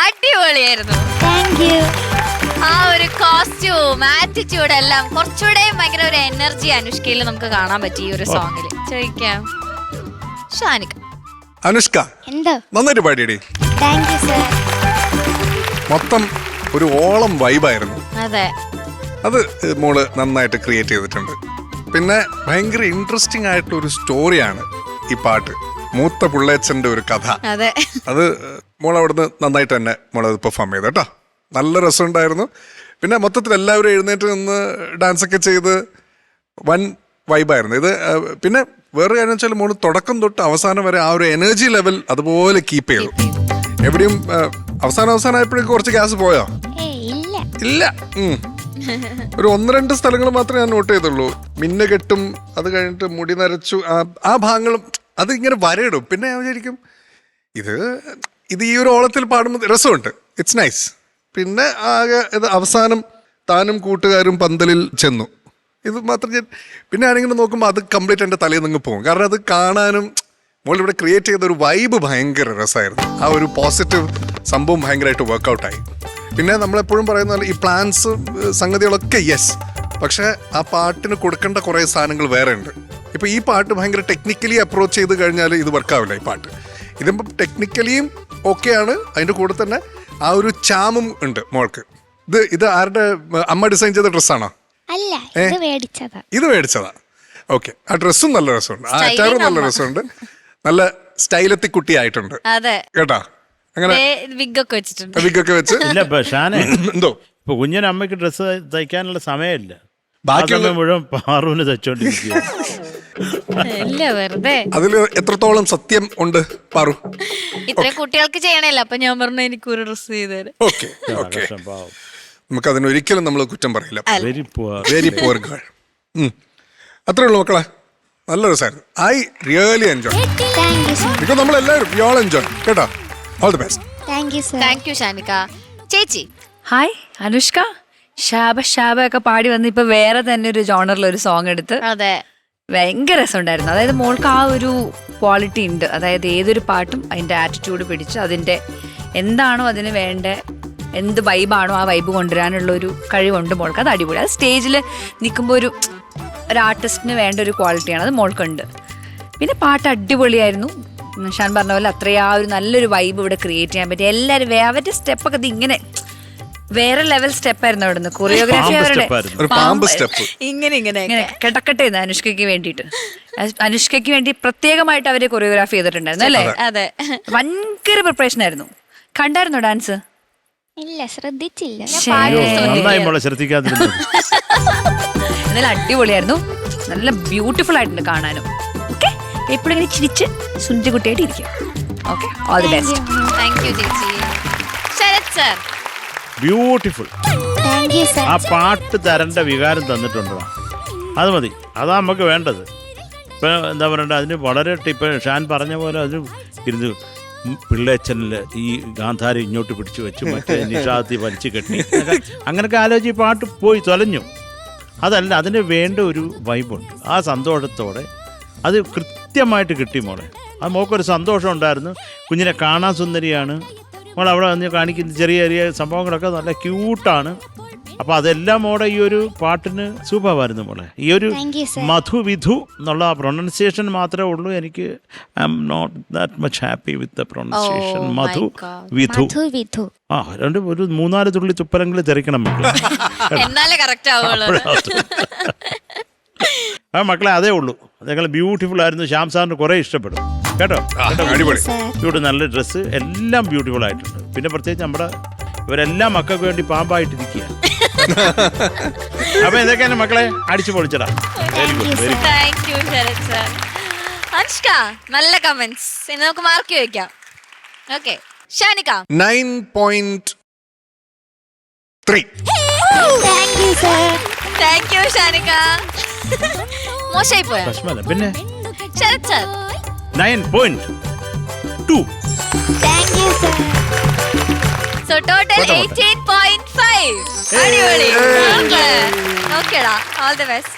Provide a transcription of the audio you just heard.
അടിപൊളിയായിരുന്നു. ആ ഒരു കോസ്റ്റ്യൂം ആറ്റിറ്റ്യൂഡ് എല്ലാം കുറച്ചുകൂടെ ഭയങ്കര ഒരു എനർജി അനുഷ്കയിൽ നമുക്ക് കാണാൻ പറ്റി ഈ ഒരു സോങ്ങിൽ. ചോദിക്കാം ഷാനിക. അനുഷ്ക നന്നായിട്ട് പാടിയടി. മൊത്തം ഒരു ഓളം വൈബായിരുന്നു. അതെ, അത് മോള് നന്നായിട്ട് ക്രിയേറ്റ് ചെയ്തിട്ടുണ്ട്. പിന്നെ ഭയങ്കര ഇൻട്രസ്റ്റിംഗ് ആയിട്ടുള്ള ഒരു സ്റ്റോറിയാണ് ഈ പാട്ട്. മൂത്ത പുള്ളേച്ചന്റെ ഒരു കഥ. അതെ, അത് മോൾ അവിടുന്ന് നന്നായിട്ട് തന്നെ മോളത് പെർഫോം ചെയ്തു കേട്ടോ. നല്ല രസമുണ്ടായിരുന്നു. പിന്നെ മൊത്തത്തിൽ എല്ലാവരും എഴുന്നേറ്റ് നിന്ന് ഡാൻസൊക്കെ ചെയ്ത് വൻ വൈബായിരുന്നു ഇത്. പിന്നെ വേറെ കാര്യം വെച്ചാൽ മോള് തുടക്കം തൊട്ട് അവസാനം വരെ ആ ഒരു എനർജി ലെവൽ അതുപോലെ കീപ്പ് ചെയ്തു. എവിടെയും അവസാനമായപ്പോഴേക്കും കുറച്ച് ഗ്യാസ് പോയോ? ഇല്ല. ഒരു 1-2 സ്ഥലങ്ങൾ മാത്രമേ ഞാൻ നോട്ട് ചെയ്തുള്ളൂ. മിന്ന കെട്ടും അത് കഴിഞ്ഞിട്ട് മുടി നരച്ചു ആ ഭാഗങ്ങളും അത് ഇങ്ങനെ വരയിടും. പിന്നെ ഞാൻ വിചാരിക്കും ഇത് ഈ ഒരു ഓളത്തിൽ പാടുമ്പോൾ രസമുണ്ട്, ഇറ്റ്സ് നൈസ്. പിന്നെ ആകെ ഇത് അവസാനം താനും കൂട്ടുകാരും പന്തലിൽ ചെന്നു. ഇത് മാത്രം ഞാൻ പിന്നെ ആരെങ്കിലും നോക്കുമ്പോൾ അത് കംപ്ലീറ്റ് എൻ്റെ തലയിൽ നിന്ന് പോകും. കാരണം അത് കാണാനും മോളിവിടെ ക്രിയേറ്റ് ചെയ്ത ഒരു വൈബ് ഭയങ്കര രസമായിരുന്നു. ആ ഒരു പോസിറ്റീവ് സംഭവം ഭയങ്കരമായിട്ട് വർക്കൗട്ടായി. പിന്നെ നമ്മളെപ്പോഴും പറയുന്ന പോലെ ഈ പ്ലാൻസ് സംഗതികളൊക്കെ യെസ്, പക്ഷേ ആ പാട്ടിന് കൊടുക്കേണ്ട കുറേ സാധനങ്ങൾ വേറെ ഉണ്ട്. ഇപ്പോൾ ഈ പാട്ട് ഭയങ്കര ടെക്നിക്കലി അപ്രോച്ച് ചെയ്ത് കഴിഞ്ഞാൽ ഇത് വർക്കാവില്ല. ഈ പാട്ട് ഇതിപ്പം ടെക്നിക്കലിയും ഓക്കെയാണ്, അതിൻ്റെ കൂടെ തന്നെ ആ ഒരു ചാമും ഉണ്ട് മോൾക്ക്. ഇത് ആരുടെ അമ്മ ഡിസൈൻ ചെയ്ത ഡ്രസ്സാണോ? ഇത് മേടിച്ചതാ. ഓക്കെ, ആ ഡ്രസ്സും നല്ല രസമുണ്ട്, ആ അറ്റാറും നല്ല രസമുണ്ട്, നല്ല സ്റ്റൈലത്തി കുട്ടിയായിട്ടുണ്ട് കേട്ടാ. അങ്ങനെ വിഗൊക്കെ വെച്ച് എന്തോ ഇപ്പൊ കുഞ്ഞിന് അമ്മയ്ക്ക് ഡ്രസ്സ് തയ്ക്കാനുള്ള സമയമില്ല, ബാക്കിയുള്ള മുഴുവൻ പാറുവിന് തയ്ച്ചോണ്ടിരിക്കുക. അതില് എത്രത്തോളം സത്യം ഉണ്ട് പാറു? ഇത്രയും കുട്ടികൾക്ക് ചെയ്യണല്ലോ, അപ്പൊ ഞാൻ പറഞ്ഞു എനിക്ക് ഒരു ഡ്രസ് ചെയ്തേരെ. നമുക്ക് അതിനൊരിക്കലും നമ്മൾ കുറ്റം പറയില്ല. Very poor girl. അത്രേ ഉള്ളൂ മക്കളെ, നല്ല രസമായിരുന്നു. I really enjoy. ബിക്കോസ് നമ്മളെല്ലാവരും യു ഓൾ എൻജോയ് കേട്ടോ. All the best. Thank you Shanika ചേച്ചി. ഹായ് അനുഷ്ക. ഷാബ ഒക്കെ പാടി വന്ന് ഇപ്പൊ വേറെ തന്നെ ഒരു ജോണറിൽ ഒരു സോങ് എടുത്ത് അതെ ഭയങ്കര രസമുണ്ടായിരുന്നു. അതായത് മോൾക്ക് ആ ഒരു ക്വാളിറ്റി ഉണ്ട്. അതായത് ഏതൊരു പാട്ടും അതിന്റെ ആറ്റിറ്റ്യൂഡ് പിടിച്ച് അതിന്റെ എന്താണോ അതിന് വേണ്ട എന്ത് വൈബാണോ ആ വൈബ് കൊണ്ടുവരാനുള്ള ഒരു കഴിവുണ്ട് മോൾക്ക്. അത് അടിപൊളി. അത് സ്റ്റേജിൽ നിൽക്കുമ്പോൾ ഒരു ആർട്ടിസ്റ്റിന് വേണ്ട ഒരു ക്വാളിറ്റിയാണ്, അത് മോൾക്കുണ്ട്. പിന്നെ പാട്ട് അടിപൊളിയായിരുന്നു. ഷാൻ പറഞ്ഞ പോലെ അത്രയും ആ ഒരു നല്ലൊരു വൈബ് ഇവിടെ ക്രിയേറ്റ് ചെയ്യാൻ പറ്റി. എല്ലാവരും അവരുടെ സ്റ്റെപ്പൊക്കെ ഇത് ഇങ്ങനെ വേറെ ലെവൽ സ്റ്റെപ്പായിരുന്നു അവിടുന്ന്. കൊറിയോഗ്രാഫി അവരുടെ ഇങ്ങനെ കിടക്കട്ടെ അനുഷ്കയ്ക്ക് വേണ്ടിയിട്ട്. അനുഷ്കയ്ക്ക് വേണ്ടി പ്രത്യേകമായിട്ട് അവര് കൊറിയോഗ്രാഫി ചെയ്തിട്ടുണ്ടായിരുന്നു അല്ലേ? അതെ, ഭയങ്കര പ്രിപ്പറേഷൻ ആയിരുന്നു. കണ്ടായിരുന്നോ ഡാൻസ്? ഇല്ല, ശ്രദ്ധിച്ചില്ല. എന്നാലും അടിപൊളിയായിരുന്നു, നല്ല ബ്യൂട്ടിഫുൾ ആയിട്ടുണ്ട് കാണാനും. ഓക്കെ, എപ്പോഴും ഇങ്ങനെ ചിരിച്ച് സുന്ദരികുട്ടിയായിട്ട് ഇരിക്കും. Okay, all the best. Thank you ചേച്ചി. Sarath sir. Beautiful. Thank you sir. ആ പാട്ട് തരേണ്ട വികാരം തന്നിട്ടുണ്ടോ? അത് മതി, അതാ നമുക്ക് വേണ്ടത്. ഇപ്പം എന്താ പറയണ്ടത്, അതിന് വളരെ ഇപ്പം ഷാൻ പറഞ്ഞ പോലെ അതിന് ഇരുന്ന് പിള്ളേച്ചനിൽ ഈ ഗാന്ധാരി ഇങ്ങോട്ട് പിടിച്ചു വെച്ചു, മറ്റേ നിഷാദി വലിച്ചു കെട്ടി, അങ്ങനെയൊക്കെ ആലോചിച്ച് പാട്ട് പോയി തൊലഞ്ഞു. അതല്ല, അതിന് വേണ്ട ഒരു വൈബുണ്ട്. ആ സന്തോഷത്തോടെ അത് കൃത്യമായിട്ട് കിട്ടി മോളെ. അത് മോക്കൊരു സന്തോഷം ഉണ്ടായിരുന്നു. കുഞ്ഞിനെ കാണാൻ സുന്ദരിയാണ് മോൾ. അവിടെ വന്ന് കാണിക്കുന്ന ചെറിയ ചെറിയ സംഭവങ്ങളൊക്കെ നല്ല ക്യൂട്ടാണ്. അപ്പോൾ അതെല്ലാം മോടെ ഈ ഒരു പാട്ടിന് സൂപ്പറായിരുന്നു മോളെ. ഈ ഒരു Thank you, sir. മധുവിധു എന്നുള്ള പ്രൊണൗൺസിയേഷൻ മാത്രമേ ഉള്ളൂ. എനിക്ക് I'm not that much happy with the pronunciation. Oh, my Madhu God. Vidhu. Madhu Vidhu. ആ ഒരു 3-4 തുള്ളി തുപ്പലെങ്കിലും തെറിക്കണം മക്കളെ. എന്നാലേ കറക്റ്റ് ആവുള്ളൂ. ആ മക്കളെ, അതേ ഉള്ളൂ. നിങ്ങൾ ബ്യൂട്ടിഫുൾ ആയിരുന്നു. ശ്യാം സാറിന് കുറേ ഇഷ്ടപ്പെടും കേട്ടോ. അടിപൊളി. ബ്യൂട്ടി, നല്ല ഡ്രസ്സ്, എല്ലാം ബ്യൂട്ടിഫുൾ ആയിട്ടുണ്ട്. പിന്നെ പ്രത്യേകിച്ച് നമ്മുടെ ഇവരെല്ലാം മക്കൾക്ക് വേണ്ടി പാമ്പായിട്ടിരിക്കുക. അപ്പൊ ഇതൊക്കെയാണ് മക്കളെ, അടിച്ചു പൊളിച്ചടാ. Very good, very good. Thank you Sarath sir. Anushka, നല്ല കമന്റ്സ്. ഇനി നമുക്ക് മാർക്ക് വെക്കാം. Okay, Shanika 9.3. Thank you sir. Thank you Shanika. മോശമായി പോയാ പ്രശ്നമല്ല. പിന്നെ Sarath sir 9.2. Thank you sir. So total 18.5. അടിപൊളി. ഓക്കെടാ, ഓൾ ദി ബെസ്റ്റ്.